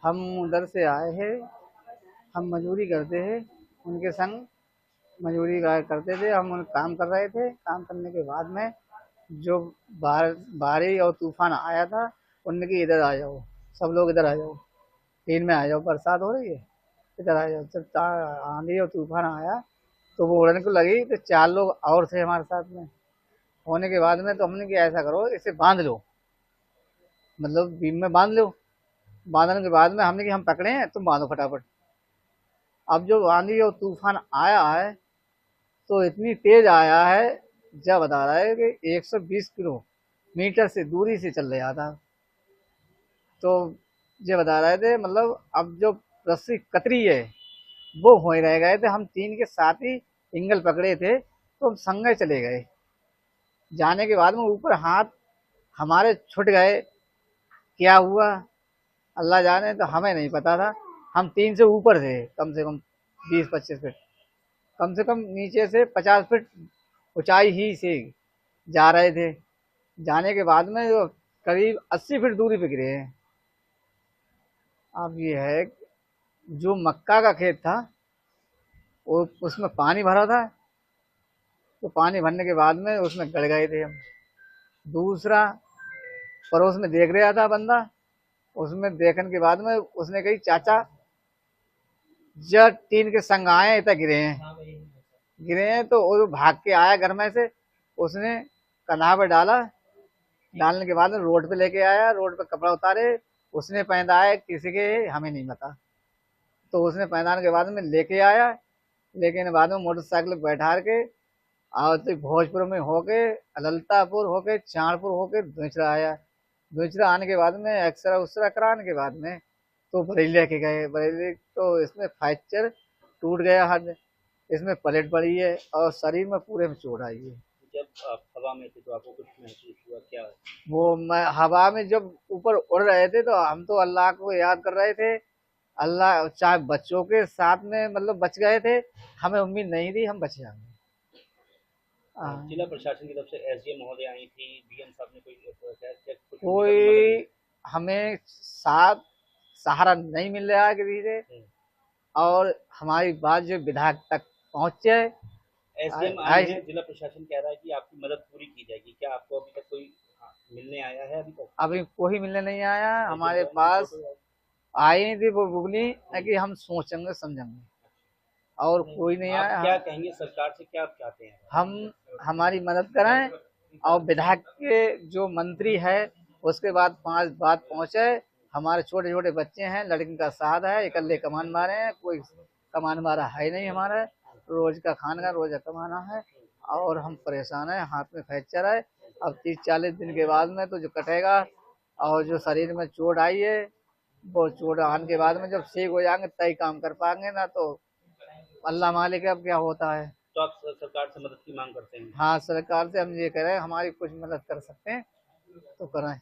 हम उधर से आए हैं। हम मजदूरी करते हैं, उनके संग मजदूरी करते थे। हम काम कर रहे थे। काम करने के बाद में जो बारिश और तूफान आया था, उनने की इधर आ जाओ, सब लोग इधर आ जाओ, तीन में आ जाओ, बरसात हो रही है, इधर आ जाओ। जब आंधी और तूफान आया तो वो उड़ने को लगी, तो चार लोग और थे हमारे साथ में। होने के बाद में तो हमने कि ऐसा करो, इसे बांध लो, मतलब बीम में बांध लो। बांधने के बाद में हमने कि हम पकड़े हैं, तुम बांधो फटाफट। अब जो आंधी और तूफान आया है तो इतनी तेज आया है, जब बता रहा है कि 120 किलोमीटर से दूरी से चल रहा था। तो ये बता रहे थे, मतलब अब जो रस्सी कतरी है वो हो ही रह गए थे। हम तीन के साथ ही एंगल पकड़े थे, तो हम संगे चले गए। जाने के बाद में ऊपर हाथ हमारे छूट गए। क्या हुआ अल्लाह जाने, तो हमें नहीं पता था। हम तीन से ऊपर थे, कम से कम 20-25 फीट, कम से कम नीचे से 50 फीट ऊंचाई ही से जा रहे थे। जाने के बाद में जो करीब 80 फीट दूरी पे गिरे हैं। अब ये है, जो मक्का का खेत था वो उसमें पानी भरा था, तो पानी भरने के बाद में उसमें गड़ गए थे हम। दूसरा पड़ोस में देख रहा था बंदा, उसमें देखने के बाद में उसने कही, चाचा जब टीन के संग आए इतना गिरे हैं, गिरे हैं। तो वो भाग के आया घर में से, उसने कन्हा पे डाला। डालने के बाद में रोड पे लेके आया, रोड पे कपड़ा उतारे, उसने पहनाया किसी के, हमें नहीं पता। तो उसने पहनाने के बाद में लेके आया, लेकिन बाद में मोटरसाइकिल पे बैठा के और तो भोजपुर में होके, ललतापुर होके, चाणपुर होके दूसरा आया। दूसरा आने के बाद में एक्सरा उसरा कराने के बाद में तो बरेली लेके गए। बरेली तो इसमें फ्रैक्चर टूट गया हड्डी, इसमें प्लेट पड़ी है और शरीर में पूरे में चोट आई है। जब आप हवा में थे तो आपको कुछ महसूस हुआ क्या? वो मैं हवा में जब ऊपर उड़ रहे थे तो हम तो अल्लाह को याद कर रहे थे। अल्लाह चाहे बच्चों के साथ में मतलब बच गए थे, हमें उम्मीद नहीं थी हम बच जाएंगे। जिला प्रशासन की तरफ से एसडीएम महोदय आई थी, डीएम साहब ने कुछ उनकी कोई कभी मदद नहीं? हमें साथ सहारा नहीं मिल रहा है किसी से। और हमारी बात जो विधायक तक पहुंचे, एसडीएम आए हैं, जिला प्रशासन कह रहा है कि आपकी मदद पूरी की जाएगी। क्या आपको अभी तक कोई मिलने आया है अभी तक? अभी कोई मिलने नहीं आया एसडीएम हमारे साहब की पास। फोटो? आई नहीं थी, वो बुगनी है कि हम सोचेंगे समझेंगे, और कोई नहीं आप आया। क्या कहेंगे सरकार से, क्या आप चाहते हैं? हम हमारी मदद कराएं, और विधायक के जो मंत्री है उसके बाद 5 बात पहुंचे। हमारे छोटे छोटे बच्चे हैं, लड़की का साथ है, इकल्ले कमान मारे हैं, कोई कमान मारा है नहीं हमारा। रोज का खाने का रोज का कमाना है, और हम परेशान हैं, हाथ में फ्रैक्चर है। अब 30-40 दिन के बाद में तो जो कटेगा, और जो शरीर में चोट आई है, वो चोट आने के बाद में जब ठीक हो जाएंगे तय काम कर पाएंगे, ना तो अल्लाह मालिक है अब क्या होता है। तो आप सरकार से मदद की मांग करते हैं? हाँ, सरकार से हम ये कह रहे हैं, हमारी कुछ मदद कर सकते हैं तो कराएं।